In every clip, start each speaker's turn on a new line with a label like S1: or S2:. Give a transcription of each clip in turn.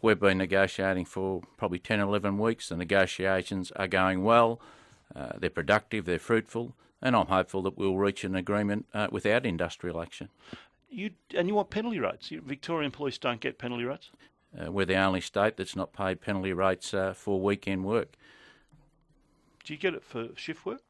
S1: we've been negotiating for probably 10 or 11 weeks. The negotiations are going well. They're productive, they're fruitful, and I'm hopeful that we'll reach an agreement without industrial action.
S2: You want penalty rates? Victorian police don't get penalty rates?
S1: We're the only state that's not paid penalty rates for weekend work.
S2: Do you get it for shift work?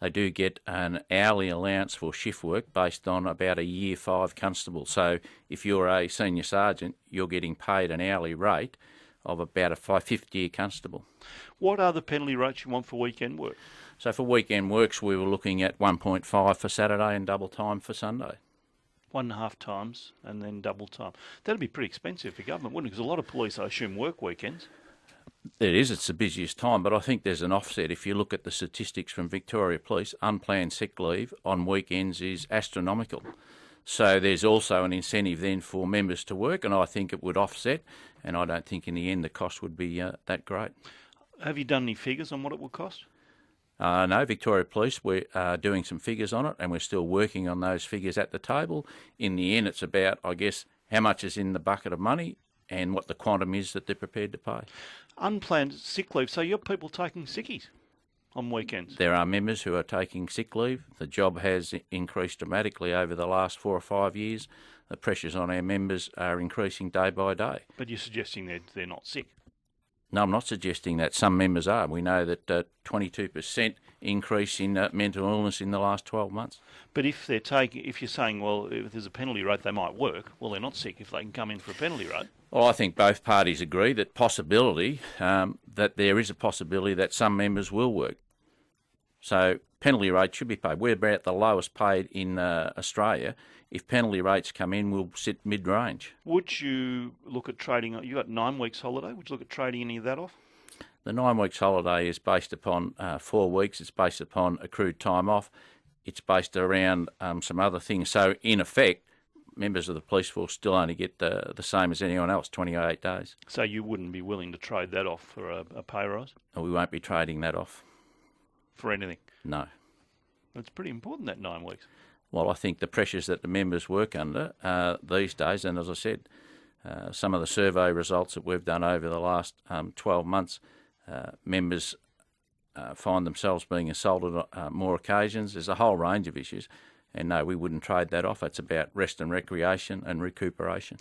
S1: They do get an hourly allowance for shift work based on about a Year 5 constable. So if you're a senior sergeant, you're getting paid an hourly rate of about a 550 constable.
S2: What are the penalty rates you want for weekend work?
S1: So for weekend works, we were looking at 1.5 for Saturday and double time for Sunday.
S2: 1.5 times and then double time. That'd be pretty expensive for government, wouldn't it? Because a lot of police, I assume, work weekends.
S1: It is, it's the busiest time, but I think there's an offset. If you look at the statistics from Victoria Police, unplanned sick leave on weekends is astronomical. So there's also an incentive then for members to work, and I think it would offset, and I don't think in the end the cost would be that great.
S2: Have you done any figures on what it will cost?
S1: No, Victoria Police, we're doing some figures on it, and we're still working on those figures at the table. In the end, it's about, I guess, how much is in the bucket of money and what the quantum is that they're prepared to pay.
S2: Unplanned sick leave, so you're people taking sickies on weekends?
S1: There are members who are taking sick leave. The job has increased dramatically over the last 4 or 5 years. The pressures on our members are increasing day by day.
S2: But you're suggesting they're not sick?
S1: No, I'm not suggesting that. Some members are. We know that 22% increase in mental illness in the last 12 months.
S2: But if you're saying, well, if there's a penalty rate, they might work. Well, they're not sick if they can come in for a penalty rate.
S1: Well, I think both parties agree that that there is a possibility that some members will work. So penalty rates should be paid. We're about the lowest paid in Australia. If penalty rates come in, we'll sit mid-range.
S2: Would you look at trading? You got 9 weeks holiday. Would you look at trading any of that off?
S1: The 9 weeks holiday is based upon 4 weeks. It's based upon accrued time off. It's based around some other things. So in effect, members of the police force still only get the same as anyone else, 28 days.
S2: So you wouldn't be willing to trade that off for a pay rise?
S1: No, we won't be trading that off.
S2: For anything?
S1: No.
S2: It's pretty important, that 9 weeks.
S1: Well, I think the pressures that the members work under these days, and as I said, some of the survey results that we've done over the last 12 months, members find themselves being assaulted on more occasions. There's a whole range of issues. And no, we wouldn't trade that off. It's about rest and recreation and recuperation.